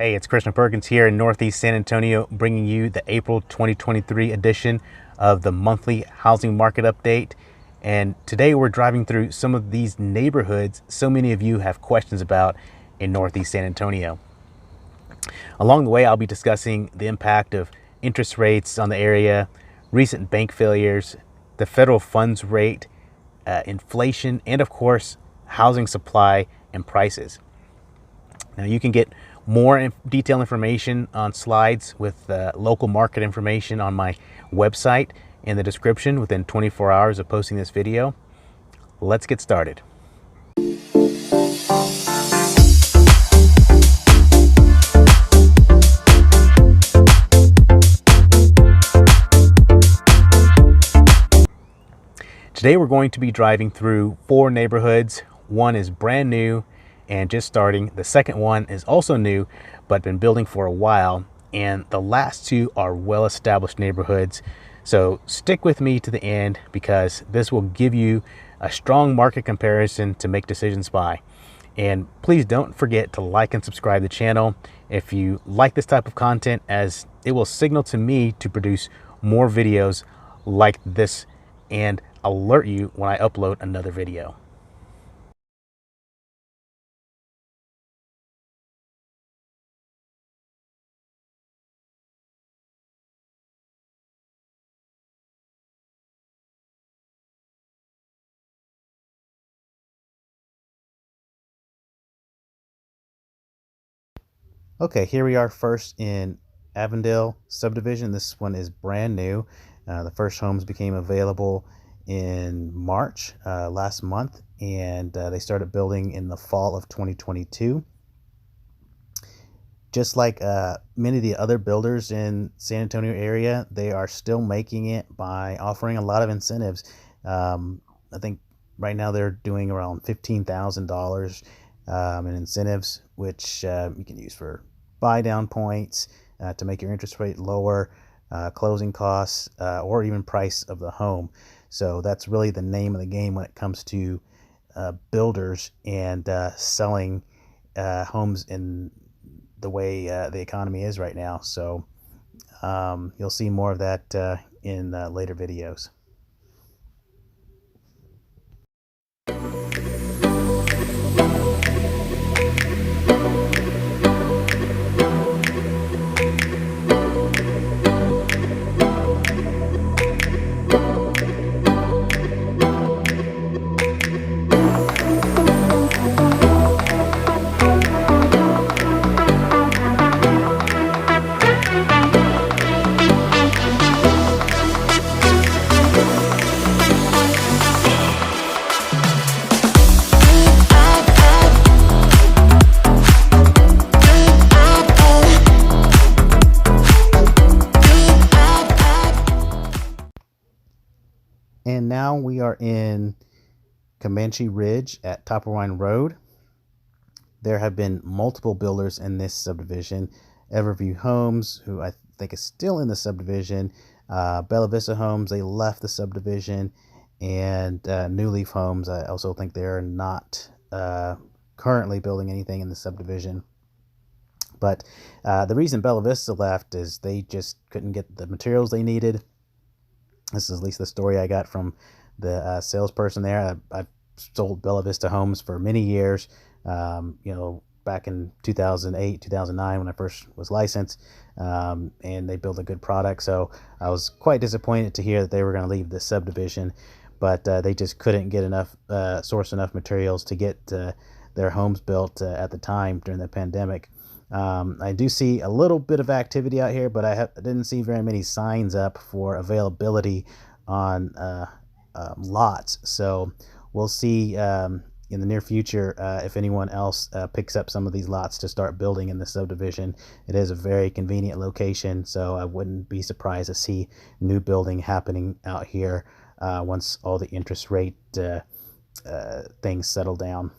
Hey, it's Christian Perkins here in Northeast San Antonio, bringing you the April 2023 edition of the monthly housing market update. And today we're driving through some of these neighborhoods so many of you have questions about in Northeast San Antonio. Along the way, I'll be discussing the impact of interest rates on the area, recent bank failures, the federal funds rate, inflation, and of course, housing supply and prices. Now you can get more detailed information on slides with local market information on my website in the description within 24 hours of posting this video. Let's get started. Today we're going to be driving through 4 neighborhoods. One is brand new and just starting. The second one is also new, but been building for a while. And the last 2 are well-established neighborhoods. So stick with me to the end because this will give you a strong market comparison to make decisions by. And please don't forget to like and subscribe to the channel if you like this type of content, as it will signal to me to produce more videos like this and alert you when I upload another video. Okay, here we are first in Avondale subdivision. This one is brand new. The first homes became available in March last month, and they started building in the fall of 2022. Just like many of the other builders in San Antonio area, they are still making it by offering a lot of incentives. I think right now they're doing around $15,000 in incentives, which you can use for buy down points to make your interest rate lower, closing costs, or even price of the home. So that's really the name of the game when it comes to builders and selling homes in the way the economy is right now. So you'll see more of that in later videos. And now we are in Comanche Ridge at Toepperwine Road. There have been multiple builders in this subdivision. Everview Homes, who I think is still in the subdivision, Bella Vista Homes, they left the subdivision, and New Leaf Homes, I also think they're not currently building anything in the subdivision. But the reason Bella Vista left is they just couldn't get the materials they needed. This is at least the story I got from the salesperson there. I've sold Bella Vista Homes for many years, back in 2008, 2009 when I first was licensed, and they built a good product. So I was quite disappointed to hear that they were going to leave the subdivision, but they just couldn't get enough, source enough materials to get their homes built at the time during the pandemic. I do see a little bit of activity out here, but I didn't see very many signs up for availability on lots. So we'll see in the near future if anyone else picks up some of these lots to start building in the subdivision. It is a very convenient location, so I wouldn't be surprised to see new building happening out here once all the interest rate things settle down.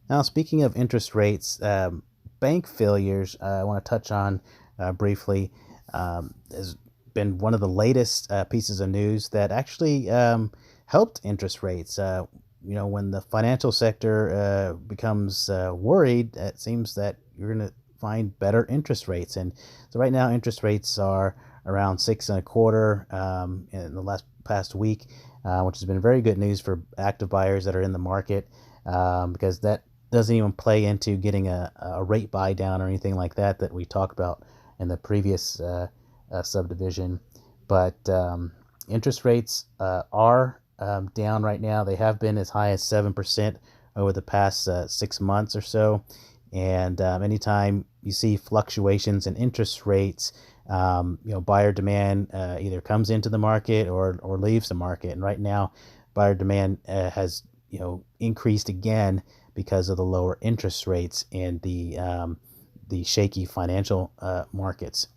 Now, speaking of interest rates, bank failures, I want to touch on briefly, has been one of the latest pieces of news that actually helped interest rates. When the financial sector becomes worried, it seems that you're going to find better interest rates. And so right now, interest rates are around 6.25 in the past week, which has been very good news for active buyers that are in the market, because that doesn't even play into getting a rate buy down or anything like that we talked about in the previous subdivision. But interest rates are down right now. They have been as high as 7% over the past 6 months or so. And anytime you see fluctuations in interest rates, buyer demand either comes into the market or leaves the market. And right now, buyer demand has increased again because of the lower interest rates and the shaky financial markets.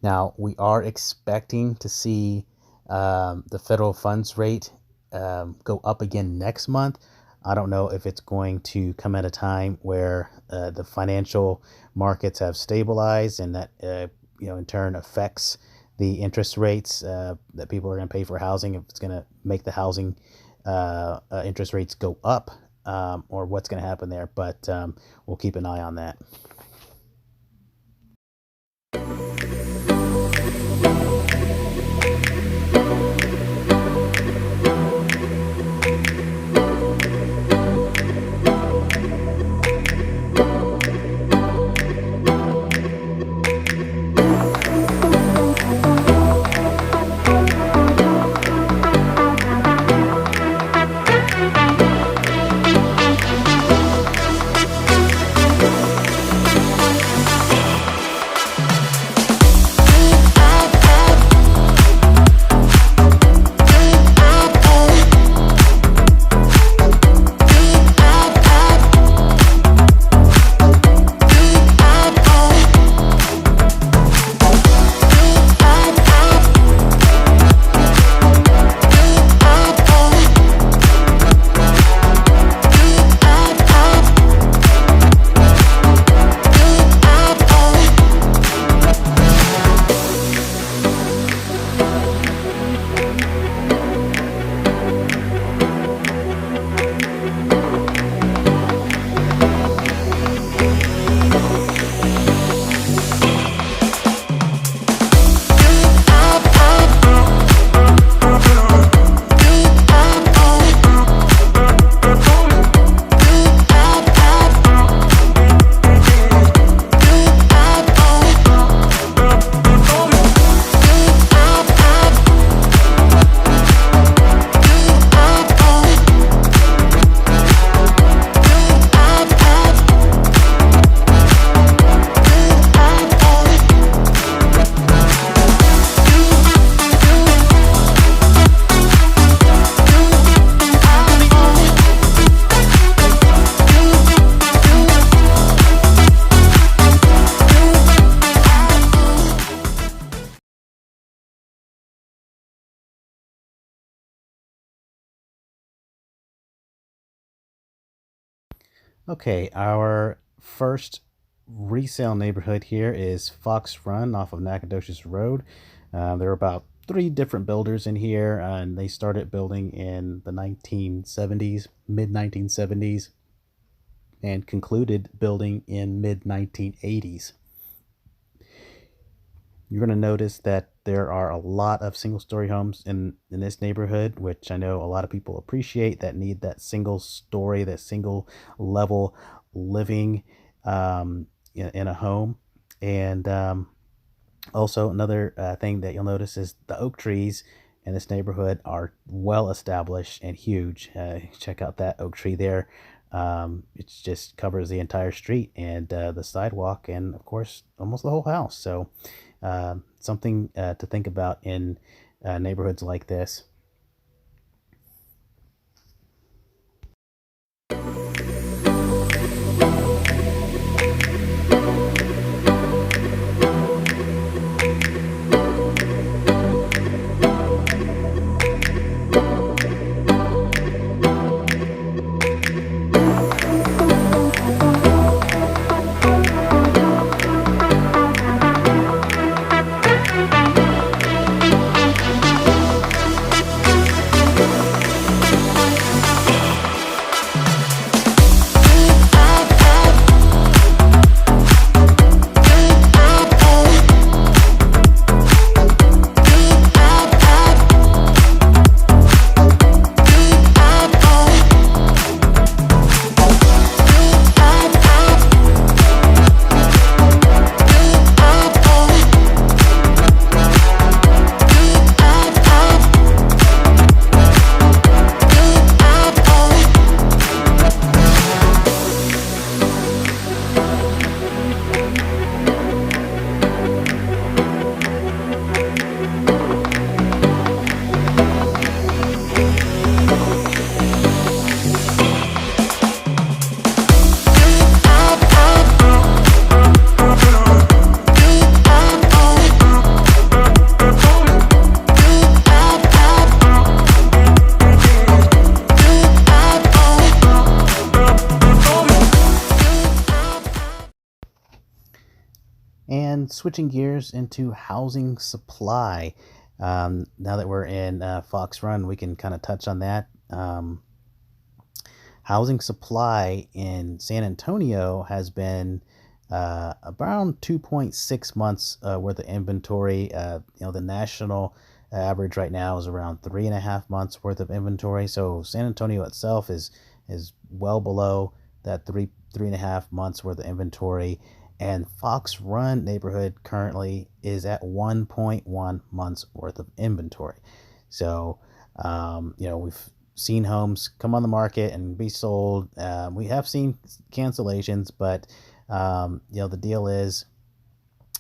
Now, we are expecting to see the federal funds rate go up again next month. I don't know if it's going to come at a time where the financial markets have stabilized, and that in turn affects the interest rates that people are going to pay for housing. If it's going to make the housing interest rates go up, or what's going to happen there. But we'll keep an eye on that. Okay, our first resale neighborhood here is Fox Run off of Nacogdoches Road. There are about 3 different builders in here, and they started building in the 1970s, mid 1970s, and concluded building in mid 1980s. You're going to notice that there are a lot of single-story homes in this neighborhood, which I know a lot of people appreciate, that need that single story, that single level living in a home. And also another thing that you'll notice is the oak trees in this neighborhood are well established and huge. Check out that oak tree there. It just covers the entire street and the sidewalk, and of course almost the whole house. So something to think about in neighborhoods like this. And switching gears into housing supply. Now that we're in Fox Run, we can kind of touch on that. Housing supply in San Antonio has been around 2.6 months worth of inventory. The national average right now is around 3.5 months worth of inventory. So San Antonio itself is well below that 3.5 months worth of inventory. And Fox Run neighborhood currently is at 1.1 months worth of inventory. So, we've seen homes come on the market and be sold. We have seen cancellations, but the deal is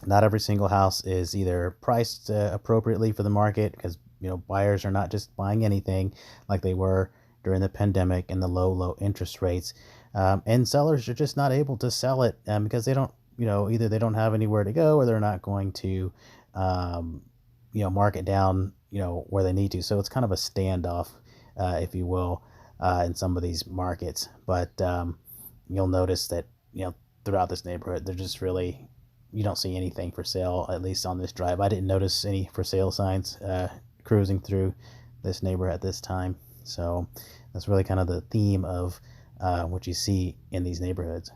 not every single house is either priced appropriately for the market, because buyers are not just buying anything like they were during the pandemic and the low interest rates, and sellers are just not able to sell it because they don't, either they don't have anywhere to go, or they're not going to mark it down where they need to. So it's kind of a standoff, if you will, in some of these markets. But you'll notice that throughout this neighborhood, they're just really, you don't see anything for sale, at least on this drive. I didn't notice any for sale signs cruising through this neighborhood at this time. So that's really kind of the theme of what you see in these neighborhoods.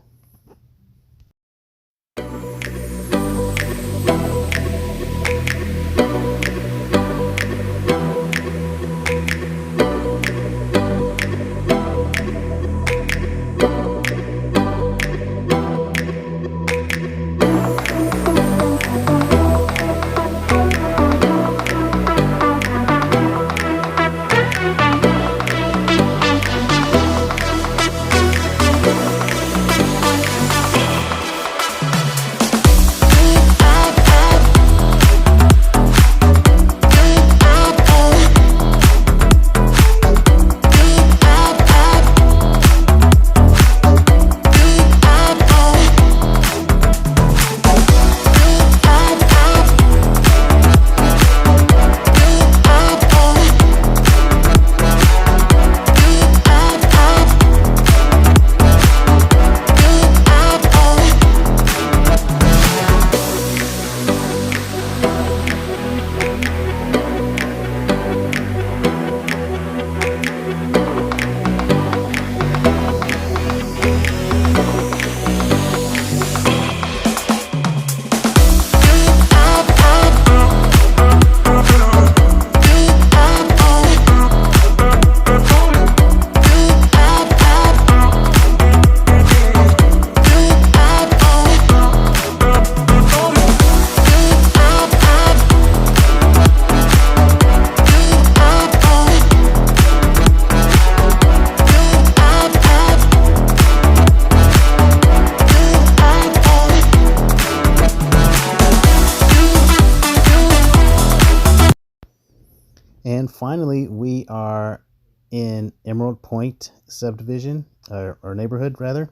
And finally, we are in Emerald Pointe subdivision, or neighborhood rather,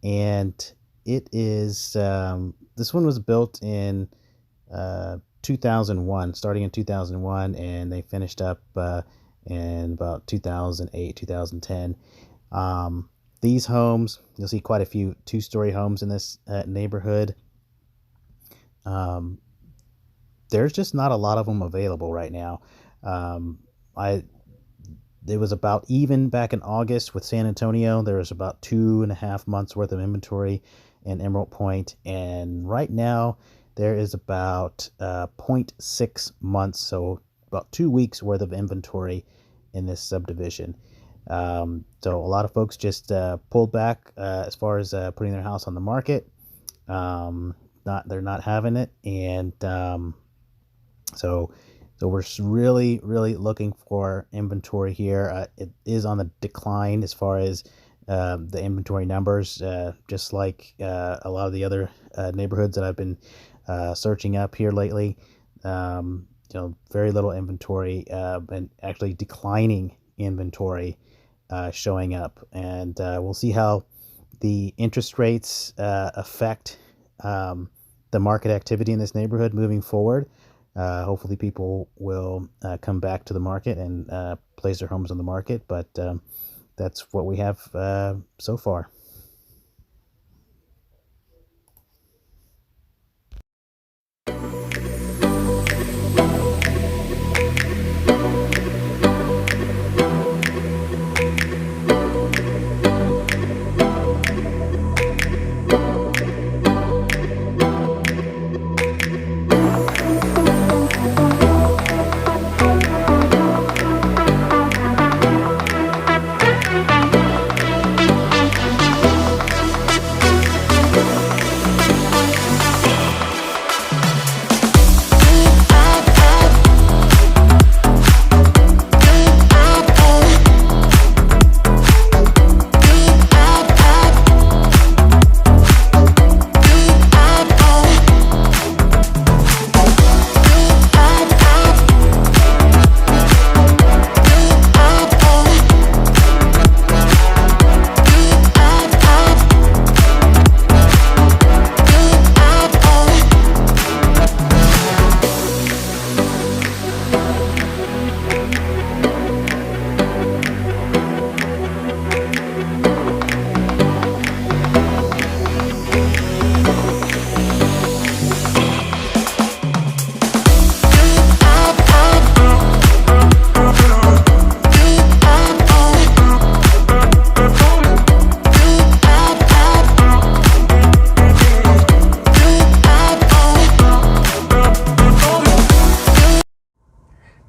and it is this one was built in 2001, starting in 2001, and they finished up in about 2008, 2010. These homes, you'll see quite a few two-story homes in this neighborhood. There's just not a lot of them available right now. It was about even back in August with San Antonio. There was about 2.5 months worth of inventory in Emerald Pointe, and right now there is about 0.6 months, so about 2 weeks worth of inventory in this subdivision. So a lot of folks just pulled back as far as putting their house on the market. They're not having it, and so we're really looking for inventory here. It is on the decline as far as the inventory numbers, just like a lot of the other neighborhoods that I've been searching up here lately. Very little inventory, and actually declining inventory showing up. And we'll see how the interest rates affect the market activity in this neighborhood moving forward. Hopefully people will come back to the market and place their homes on the market, but that's what we have so far.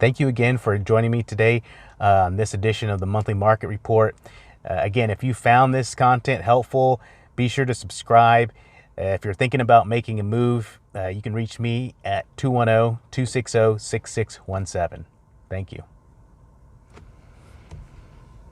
Thank you again for joining me today on this edition of the Monthly Market Report. Again, if you found this content helpful, be sure to subscribe. If you're thinking about making a move, you can reach me at 210-260-6617. Thank you.